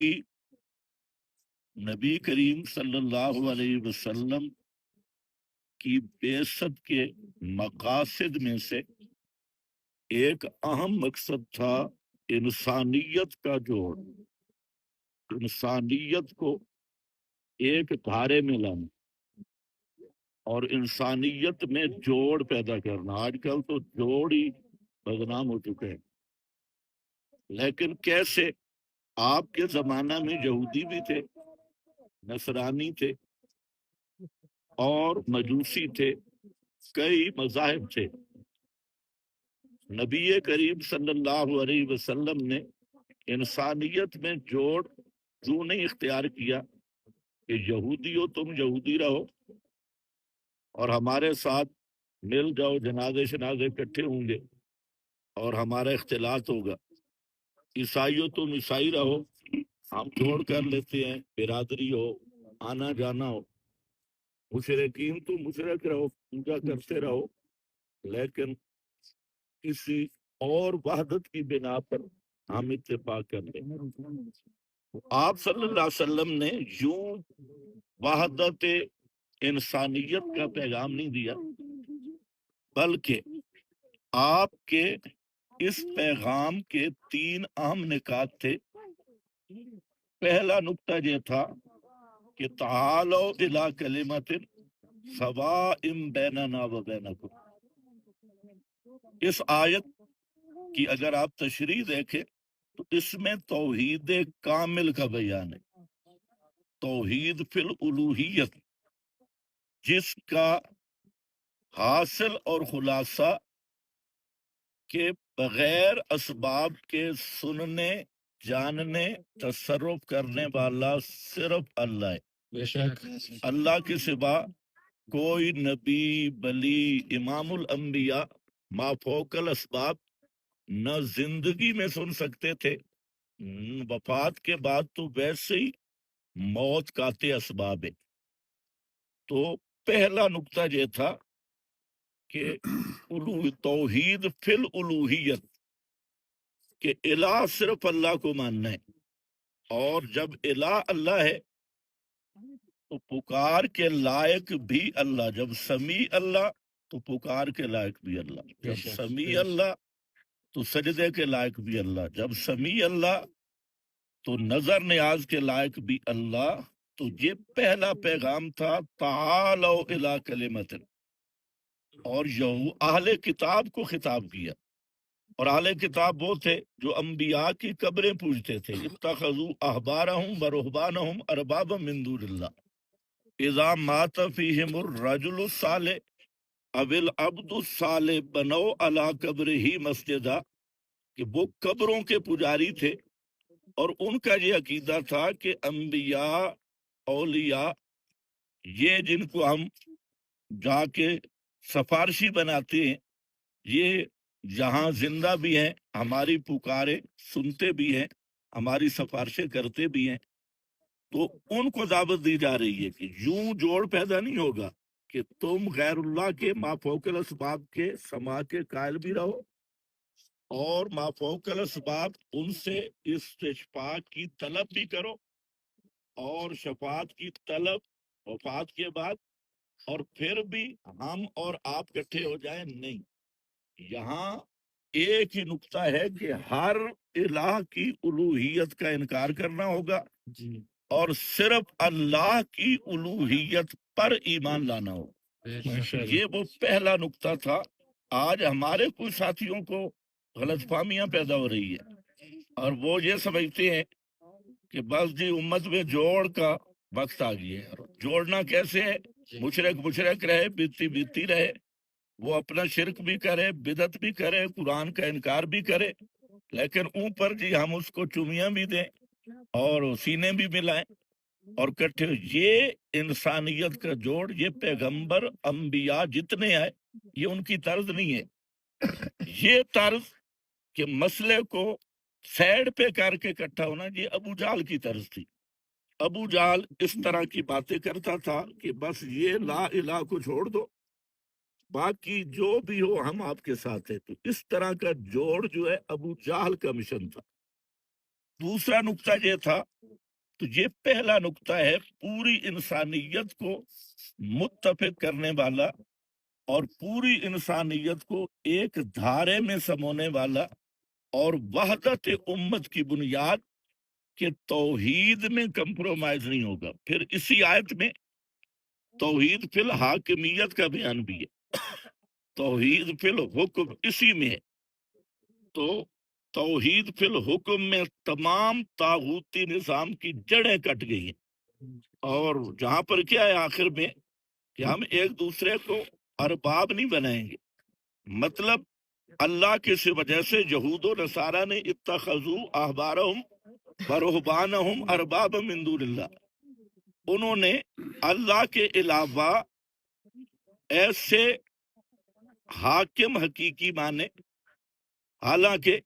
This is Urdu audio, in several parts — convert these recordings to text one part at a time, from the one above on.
کہ نبی کریم صلی اللہ علیہ وسلم کی بعثت کے مقاصد میں سے ایک اہم مقصد تھا انسانیت کا جوڑ، انسانیت کو ایک دھارے میں لانا اور انسانیت میں جوڑ پیدا کرنا۔ آج کل تو جوڑ ہی بدنام ہو چکے ہیں، لیکن کیسے؟ آپ کے زمانہ میں یہودی بھی تھے، نصرانی تھے اور مجوسی تھے، کئی مذاہب تھے۔ نبی کریم صلی اللہ علیہ وسلم نے انسانیت میں جوڑ کیوں نہیں اختیار کیا کہ یہودی ہو تم یہودی رہو اور ہمارے ساتھ مل جاؤ، جنازے شنازے اکٹھے ہوں گے اور ہمارا اختلاط ہوگا، عیسائی ہو تم عیسائی رہو، ہم جوڑ کر لیتے ہیں، برادری ہو، آنا جانا ہو، مشرکین تو مشرک رہو، پوجا کرتے رہو، لیکن کسی اور وحدت کی بنا پر ہم اتفاق کر لیں۔ آپ صلی اللہ علیہ وسلم نے یوں وحدت انسانیت کا پیغام نہیں دیا، بلکہ آپ کے اس پیغام کے 3 اہم نکات تھے۔ پہلا نکتہ یہ تھا کہ تعالوا الی کلمۃ سواء بیننا و بینکم۔ اس آیت کی اگر آپ تشریح دیکھیں تو اس میں توحید کامل کا بیان ہے، توحید فی الالوہیت، جس کا حاصل اور خلاصہ کہ بغیر اسباب کے سننے، جاننے، تصرف کرنے والا صرف اللہ ہے۔ بے شک اللہ کے سوا کوئی نبی، ولی، امام الانبیاء ما فوق الاسباب نہ زندگی میں سن سکتے تھے، وفات کے بعد تو ویسے ہی موت قاطع اسباب ہے۔ تو پہلا نکتہ یہ تھا کہ توحید فی الالوہیت، کہ الہ صرف اللہ کو ماننا ہے، اور جب الہ اللہ ہے تو پکار کے لائق بھی اللہ، جب سمیع اللہ تو پکار کے لائق بھی اللہ، جب سمیع اللہ تو سجدے کے لائق بھی اللہ، جب سمیع اللہ تو نظر نیاز کے لائق بھی اللہ۔ تو یہ پہلا پیغام تھا، تعالوا الی کلمۃ، اور اہل کتاب کو خطاب کیا، اور اہل کتاب وہ تھے جو انبیاء کی قبریں پوجتے تھے، اتخذوا احبارہم ورہبانہم اربابا من دون اللہ اذا مات فیہم الرجل الصالح او العبد الصالح بنوا علی قبرہ مسجدا، کہ وہ قبروں کے پجاری تھے، اور ان کا یہ عقیدہ تھا کہ انبیاء، اولیاء، یہ جن کو ہم جا کے سفارشی بناتے ہیں، یہ جہاں زندہ بھی ہیں، ہماری پکارے سنتے بھی ہیں، ہماری سفارشیں کرتے بھی ہیں۔ تو ان کو دعوت دی جا رہی ہے کہ یوں جوڑ پیدا نہیں ہوگا کہ تم غیر اللہ کے ما فوق الاسباب کے سما کے قائل بھی رہو، اور ما فوق الاسباب ان سے استشفاء کی طلب بھی کرو، اور شفاعت کی طلب وفات کے بعد، اور پھر بھی ہم اور آپ اکٹھے ہو جائیں، نہیں۔ یہاں ایک ہی نقطہ ہے کہ ہر الہ کی الوہیت کا انکار کرنا ہوگا، اور صرف اللہ کی الوہیت پر ایمان لانا ہوگا۔ یہ وہ پہلا نقطہ تھا۔ آج ہمارے کچھ ساتھیوں کو غلط فہمیاں پیدا ہو رہی ہے، اور وہ یہ سمجھتے ہیں کہ بس جی امت میں جوڑ کا وقت آ گیا ہے۔ جوڑنا کیسے ہے؟ مشرک رہے، بیتی رہے، وہ اپنا شرک بھی کرے، بدعت بھی کرے، قرآن کا انکار بھی کرے، لیکن اوپر جی ہم اس کو چمیاں بھی دیں اور سینے بھی ملائیں اور کٹھے۔ یہ انسانیت کا جوڑ، یہ پیغمبر انبیاء جتنے آئے یہ ان کی طرز نہیں ہے۔ یہ طرز کہ مسئلے کو سیڈ پہ کر کے اکٹھا ہونا، یہ ابو جہل کی طرز تھی۔ ابو جہل اس طرح کی باتیں کرتا تھا کہ بس یہ لا الہ کو چھوڑ دو، باقی جو بھی ہو ہم آپ کے ساتھ ہیں۔ تو اس طرح کا جوڑ جو ہے ابو جہل کا مشن تھا، دوسرا نقطہ یہ تھا، تو یہ پہلا نقطہ ہے پوری انسانیت کو متفق کرنے والا اور پوری انسانیت کو ایک دھارے میں سمونے والا اور وحدت امت کی بنیاد کہ توحید میں کمپرومائز نہیں ہوگا۔ پھر اسی آیت میں توحید فی الحاکمیت کا بیان بھی ہے، توحید فی الحکم اسی میں ہے۔ تو توحید فی الحکم میں تمام طاغوتی نظام کی جڑیں کٹ گئی ہیں، اور جہاں پر کیا ہے آخر میں کہ ہم ایک دوسرے کو ارباب نہیں بنائیں گے۔ مطلب اللہ کی وجہ سے یہود و نصارہ نے اتخذوا احبارہم ورہبانہم اربابا من دون اللہ، انہوں نے اللہ کے علاوہ ایسے حاکم حقیقی مانے، حالانکہ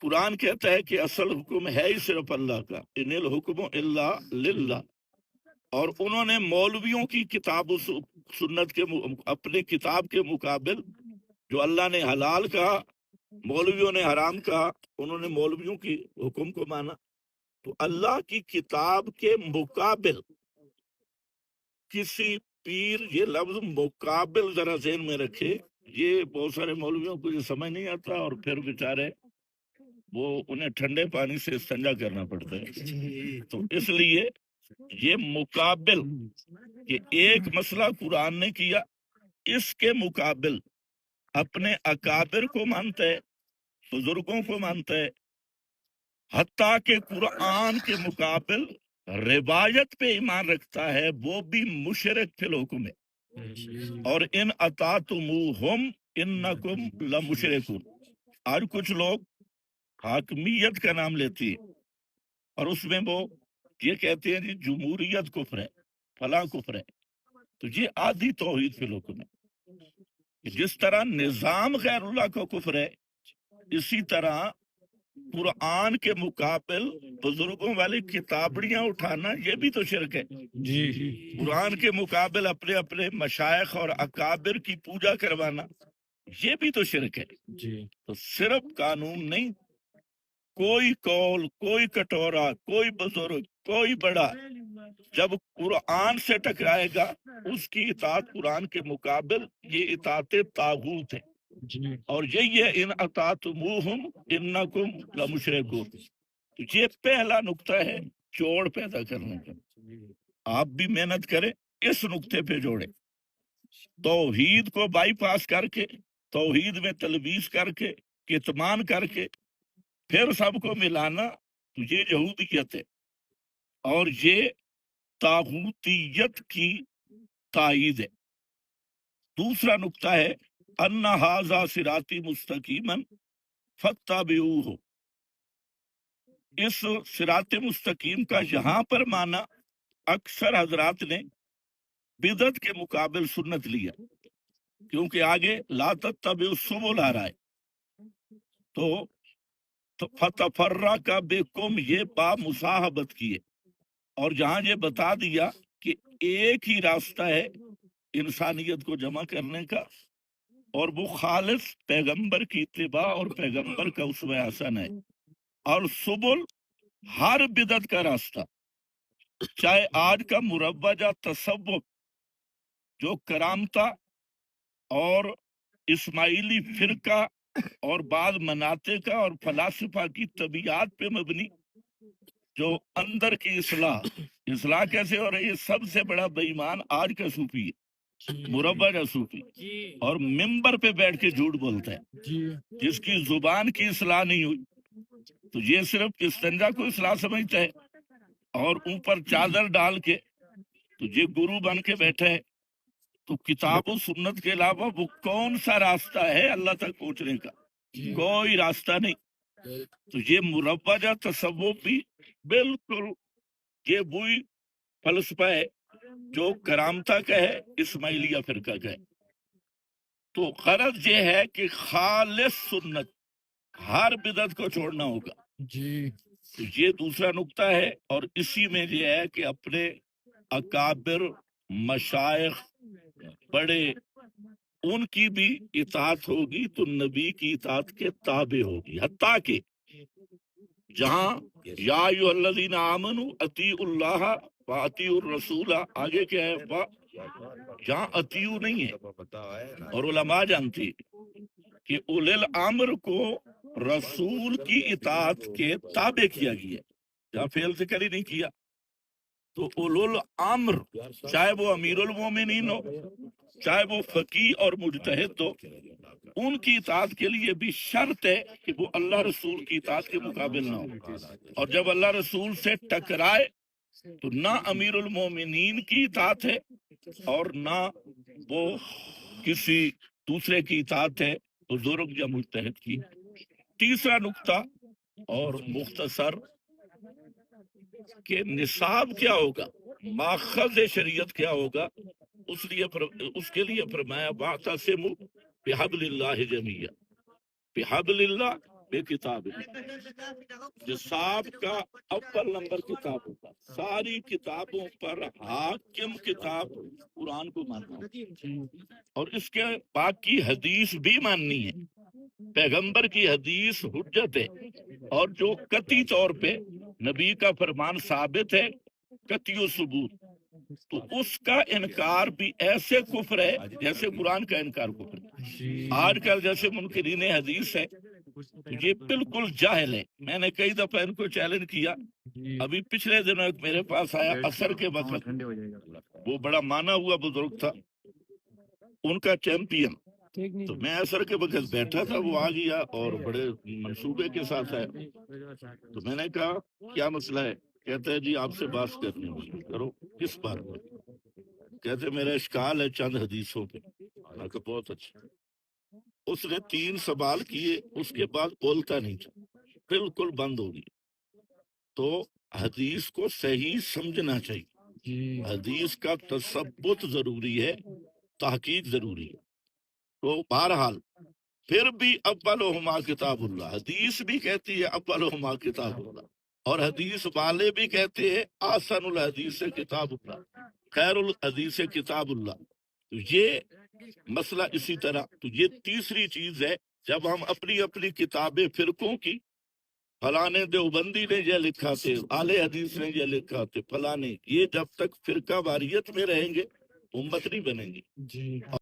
قرآن کہتا ہے کہ اصل حکم ہے ہی صرف اللہ کا، ان الحکم الا للہ، اور انہوں نے مولویوں کی کتاب و سنت کے اپنے کتاب کے مقابل جو اللہ نے حلال کہا مولویوں نے حرام کہا، انہوں نے مولویوں کی حکم کو مانا۔ تو اللہ کی کتاب کے مقابل کسی پیر، یہ لفظ مقابل ذرا ذہن میں رکھے، یہ بہت سارے مولویوں کو یہ سمجھ نہیں آتا، اور پھر بیچارے وہ انہیں ٹھنڈے پانی سے استنجا کرنا پڑتا ہے۔ تو اس لیے یہ مقابل کہ ایک مسئلہ قرآن نے کیا، اس کے مقابل اپنے اکابر کو مانتا ہے، بزرگوں کو مانتا ہے، حتیٰ کہ قرآن کے مقابل روایت پہ ایمان رکھتا ہے، وہ بھی مشرک فی الحکم ہے۔ اور ان اطاعتموہم انکم لمشرکون، آج کچھ لوگ حاکمیت کا نام لیتی ہے اور اس میں وہ یہ کہتے ہیں جی جمہوریت کفر ہے، فلاں کفر ہے، تو یہ آدھی توحید فی الحکم ہے۔ جس طرح نظام غیر اللہ کا کفر ہے، اسی طرح قرآن کے مقابل بزرگوں والی کتابڑیاں اٹھانا یہ بھی تو شرک ہے۔ قرآن کے مقابل اپنے اپنے مشائخ اور اکابر کی پوجا کروانا یہ بھی تو شرک ہے۔ تو صرف قانون نہیں، کوئی قول، کوئی کٹورا، کوئی بزرگ، کوئی بڑا جب قرآن سے ٹکرائے گا اس کی اطاعت قرآن کے مقابل یہ اطاعت طاغوت ہے، اور یہی ہے ان اطاعتموہم انکم لمشرکون۔ تو یہ پہلا نقطہ ہے جوڑ پیدا کرنے کا، آپ بھی محنت کریں اس نقطے پہ جوڑیں، توحید کو بائی پاس کر کے، توحید میں تلبیس کر کے، کتمان کر کے پھر سب کو ملانا، تو یہ یہودیت ہے اور یہ طاغوتیت کی تائید ہے۔ دوسرا نقطہ ہے ان ھذا صراطی مستقیما فاتبعوہ، اس صراط مستقیم کا یہاں پر معنی اکثر حضرات نے بدعت کے مقابل سنت لیا، کیونکہ آگے لا تتبعوا السبل آ رہا ہے، تو فتفرق بکم یہ با مصاحبت کیے، اور جہاں یہ بتا دیا کہ ایک ہی راستہ ہے انسانیت کو جمع کرنے کا، اور وہ خالص پیغمبر کی اتباع اور پیغمبر کا اسوہ حسن ہے، اور سبل ہر بدعت کا راستہ، چاہے آج کا مروجہ تصوف جو کرامتا اور اسماعیلی فرقہ اور بعض مناطق کا اور فلاسفہ کی طبیعت پہ مبنی جو اندر کی اصلاح کیسے ہو رہی ہے، سب سے بڑا بے ایمان آج کا صوفی ہے، مروجہ صوفی، اور ممبر پہ بیٹھ کے جھوٹ بولتا ہے، جس کی زبان کی اصلاح نہیں ہوئی، تو یہ صرف استنجا کو اصلاح سمجھتا ہے، اور اوپر چادر ڈال کے تو یہ گرو بن کے بیٹھا ہے۔ تو کتاب و سنت کے علاوہ وہ کون سا راستہ ہے اللہ تک پہنچنے کا؟ کوئی راستہ نہیں۔ تو یہ مروجہ تصوف بھی بالکل یہ وہی فلسفہ ہے جو کرامتا کا ہے، اسماعیلیہ فرقہ کا ہے۔ تو غرض یہ ہے کہ خالص سنت، ہر بدعت کو چھوڑنا ہوگا۔ تو یہ دوسرا نقطہ ہے، اور اسی میں یہ ہے کہ اپنے اکابر، مشائخ، بڑے، ان کی بھی اطاعت ہوگی تو نبی کی اطاعت کے تابع ہوگی، حتیٰ کہ جہاں یا ایھا الذین آمنوا اطیعوا اللہ واطیعوا الرسول، آگے کیا ہے؟ جہاں اطیعوا نہیں ہے، اور علماء جانتی کہ اولی الامر کو رسول کی اطاعت کے تابع کیا گیا، جہاں فعل ذکر ہی نہیں کیا، تو اولو الامر چاہے وہ امیر المومنین ہو، چاہے وہ فقیہ اور مجتہد ہو، ان کی اطاعت کے لیے بھی شرط ہے کہ وہ اللہ رسول کی اطاعت کے مقابل نہ ہو، اور جب اللہ رسول سے ٹکرائے تو نہ امیر المومنین کی اطاعت ہے اور نہ وہ کسی دوسرے کی اطاعت ہے، بزرگ یا مجتہد کی۔ تیسرا نقطہ اور مختصر کہ نصاب کیا ہوگا، ماخذ شریعت کیا ہوگا، اس کے لیے فرمایا واعتصموا بحبل اللہ جمیعا، بحبل اللہ، بے کتاب اللہ۔ نصاب کا اول نمبر کتاب ہوگا، ساری کتابوں پر حاکم کتاب قرآن کو ماننا ہوگا، اور اس کے باقی حدیث بھی ماننی ہے، پیغمبر کی حدیث حجت ہے، اور جو قطعی طور پہ نبی کا فرمان ثابت ہے، قطعی و ثبوت، تو اس کا انکار بھی ایسے کفر ہے جیسے قرآن کا انکار کفر ہے۔ آج کل جیسے منکرین حدیث ہے، یہ بالکل جاہل ہے، میں نے کئی دفعہ ان کو چیلنج کیا، ابھی پچھلے دنوں ایک میرے پاس آیا عصر کے وقت، وہ بڑا مانا ہوا بزرگ تھا، ان کا چیمپئن، تو میں عصر کے وقت بیٹھا تھا، وہ آ گیا اور بڑے منصوبے کے ساتھ ہے، تو میں نے کہا کیا مسئلہ ہے؟ کہتا ہے جی آپ سے بات کرنی ہے۔ کرو، کس بات پر؟ کہتے میرا اشکال ہے چند حدیثوں پہ۔ میں کہا بہت اچھا۔ اس نے 3 سوال کیے، اس کے بعد بولتا نہیں تھا، بالکل بند ہو گئی۔ تو حدیث کو صحیح سمجھنا چاہیے، حدیث کا تثبت ضروری ہے، تحقیق ضروری ہے۔ تو بہرحال پھر بھی اولہما کتاب اللہ، حدیث بھی کہتی ہے اولہما کتاب اللہ، اور حدیث والے بھی کہتے ہیں احسن الحدیث کتاب اللہ، خیر الحدیث کتاب اللہ۔ تو یہ مسئلہ اسی طرح، تو یہ تیسری چیز ہے، جب ہم اپنی اپنی کتابیں فرقوں کی، فلانے دیوبندی نے یہ لکھا تھے، اہل حدیث نے یہ لکھا تھے، فلانے، یہ جب تک فرقہ واریت میں رہیں گے امت نہیں بنیں گی۔